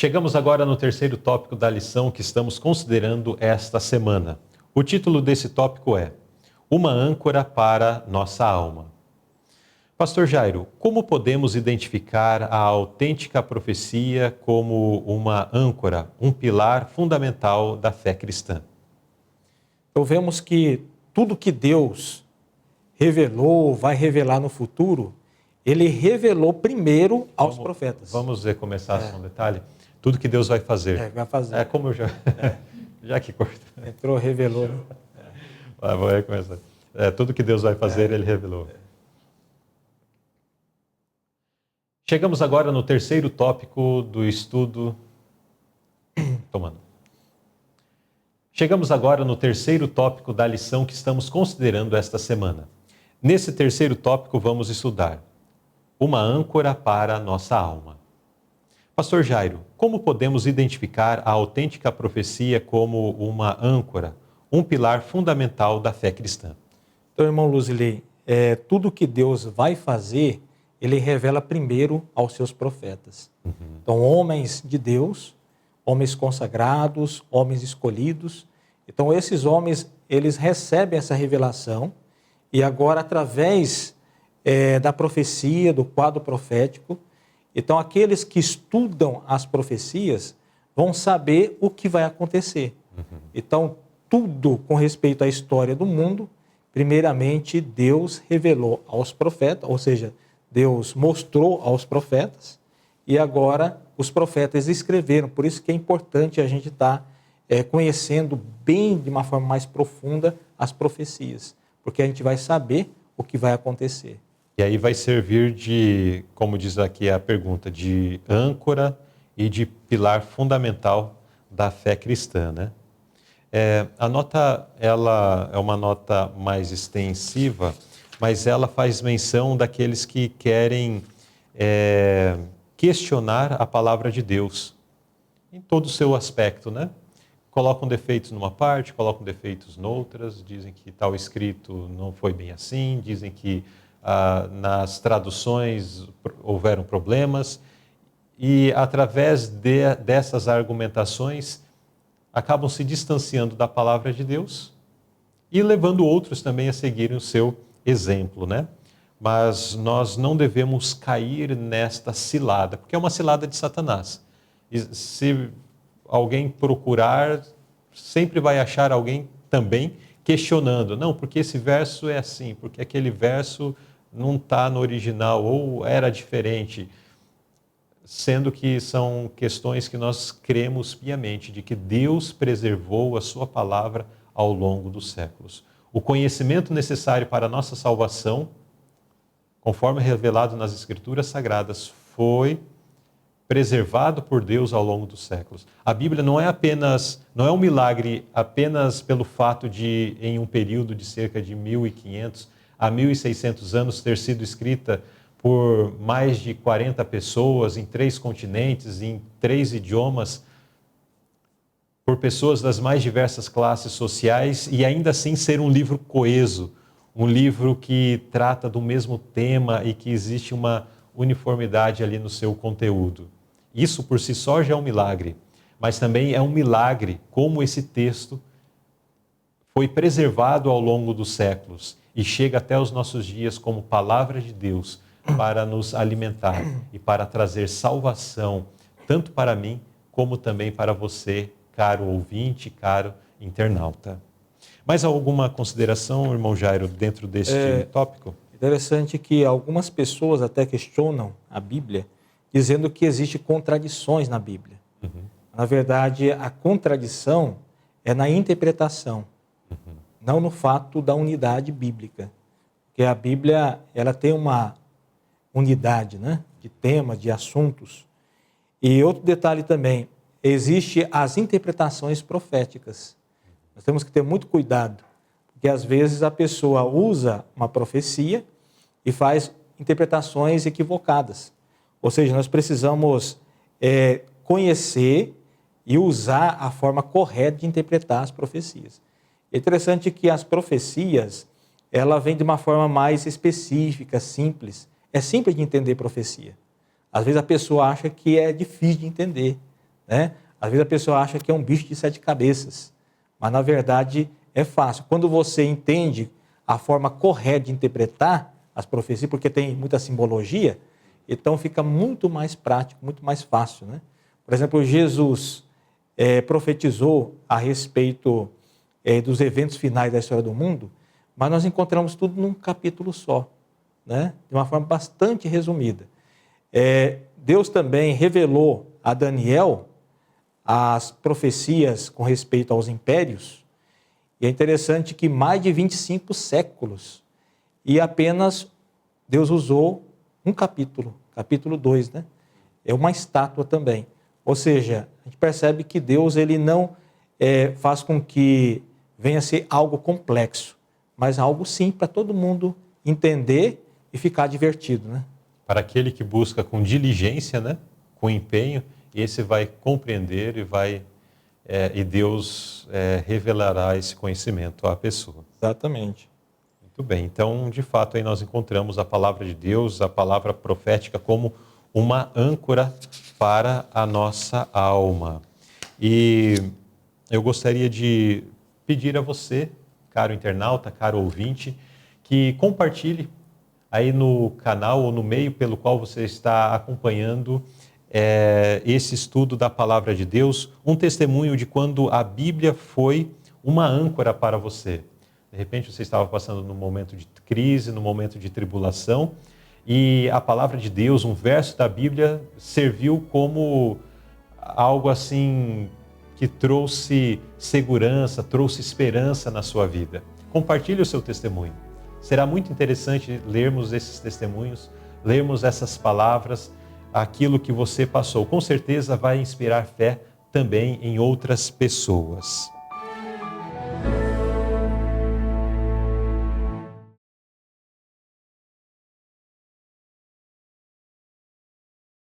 Chegamos agora no terceiro tópico da lição que estamos considerando esta semana. O título desse tópico é Uma âncora para nossa alma. Pastor Jairo, como podemos identificar a autêntica profecia como uma âncora, um pilar fundamental da fé cristã? Então vemos que tudo que Deus revelou, vai revelar no futuro, Ele revelou primeiro aos profetas. Vamos começar com um detalhe? Tudo que Deus vai fazer. Vai fazer. É como eu já... já que corta. Entrou, revelou. Né? Vou começar. Tudo que Deus vai fazer, Ele revelou. Chegamos agora no terceiro tópico do estudo... Chegamos agora no terceiro tópico da lição que estamos considerando esta semana. Nesse terceiro tópico vamos estudar uma âncora para a nossa alma. Pastor Jairo, como podemos identificar a autêntica profecia como uma âncora, um pilar fundamental da fé cristã? Então, irmão Luzilei, tudo que Deus vai fazer, Ele revela primeiro aos seus profetas. Então, homens de Deus, homens consagrados, homens escolhidos. Então, esses homens, eles recebem essa revelação e agora, através da profecia, do quadro profético, então, aqueles que estudam as profecias vão saber o que vai acontecer. Então, tudo com respeito à história do mundo, primeiramente, Deus revelou aos profetas, ou seja, Deus mostrou aos profetas, e agora os profetas escreveram. Por isso que é importante a gente estar conhecendo bem, de uma forma mais profunda, as profecias, porque a gente vai saber o que vai acontecer. E aí vai servir de, como diz aqui a pergunta, de âncora e de pilar fundamental da fé cristã, né? A nota, ela é uma nota mais extensiva, mas ela faz menção daqueles que querem questionar a palavra de Deus em todo o seu aspecto, né? Colocam defeitos numa parte, colocam defeitos noutras, dizem que tal escrito não foi bem assim, dizem que nas traduções houveram problemas e através dessas argumentações acabam se distanciando da palavra de Deus e levando outros também a seguirem o seu exemplo, né? Mas nós não devemos cair nesta cilada, porque é uma cilada de Satanás. E se alguém procurar, sempre vai achar alguém também questionando. Não, porque esse verso é assim, porque aquele verso não está no original ou era diferente. Sendo que são questões que nós cremos piamente de que Deus preservou a sua palavra ao longo dos séculos. O conhecimento necessário para a nossa salvação, conforme revelado nas Escrituras Sagradas, foi preservado por Deus ao longo dos séculos. A Bíblia não é um milagre apenas pelo fato de, em um período de cerca de 1.500 a 1.600 anos, ter sido escrita por mais de 40 pessoas em 3 continentes, em 3 idiomas, por pessoas das mais diversas classes sociais e ainda assim ser um livro coeso, um livro que trata do mesmo tema e que existe uma uniformidade ali no seu conteúdo. Isso por si só já é um milagre, mas também é um milagre como esse texto foi preservado ao longo dos séculos e chega até os nossos dias como palavra de Deus para nos alimentar e para trazer salvação, tanto para mim como também para você, caro ouvinte, caro internauta. Mais alguma consideração, irmão Jairo, dentro deste tópico? Interessante que algumas pessoas até questionam a Bíblia, dizendo que existem contradições na Bíblia. Na verdade, a contradição é na interpretação, não no fato da unidade bíblica. Porque a Bíblia ela tem uma unidade, né, de tema, de assuntos. E outro detalhe também, existem as interpretações proféticas. Nós temos que ter muito cuidado, porque às vezes a pessoa usa uma profecia e faz interpretações equivocadas. Ou seja, nós precisamos conhecer e usar a forma correta de interpretar as profecias. É interessante que as profecias, ela vem de uma forma mais específica, simples. É simples de entender profecia. Às vezes a pessoa acha que é difícil de entender. né? Às vezes a pessoa acha que é um bicho de 7 cabeças, mas na verdade é fácil. Quando você entende a forma correta de interpretar as profecias, porque tem muita simbologia, então fica muito mais prático, muito mais fácil, né? Por exemplo, Jesus profetizou a respeito dos eventos finais da história do mundo, mas nós encontramos tudo num capítulo só, né? De uma forma bastante resumida. Deus também revelou a Daniel as profecias com respeito aos impérios, e é interessante que mais de 25 séculos, e apenas Deus usou um capítulo, capítulo 2, né? É uma estátua também. Ou seja, a gente percebe que Deus ele não faz com que venha a ser algo complexo, mas algo sim para todo mundo entender e ficar divertido, né? Para aquele que busca com diligência, né? Com empenho, esse vai compreender e Deus revelará esse conhecimento à pessoa. Exatamente. Muito bem, então de fato aí nós encontramos a palavra de Deus, a palavra profética como uma âncora para a nossa alma. E eu gostaria de pedir a você, caro internauta, caro ouvinte, que compartilhe aí no canal ou no meio pelo qual você está acompanhando esse estudo da palavra de Deus, um testemunho de quando a Bíblia foi uma âncora para você. De repente você estava passando num momento de crise, num momento de tribulação, e a palavra de Deus, um verso da Bíblia, serviu como algo assim que trouxe segurança, trouxe esperança na sua vida. Compartilhe o seu testemunho. Será muito interessante lermos esses testemunhos, lermos essas palavras, aquilo que você passou. Com certeza vai inspirar fé também em outras pessoas.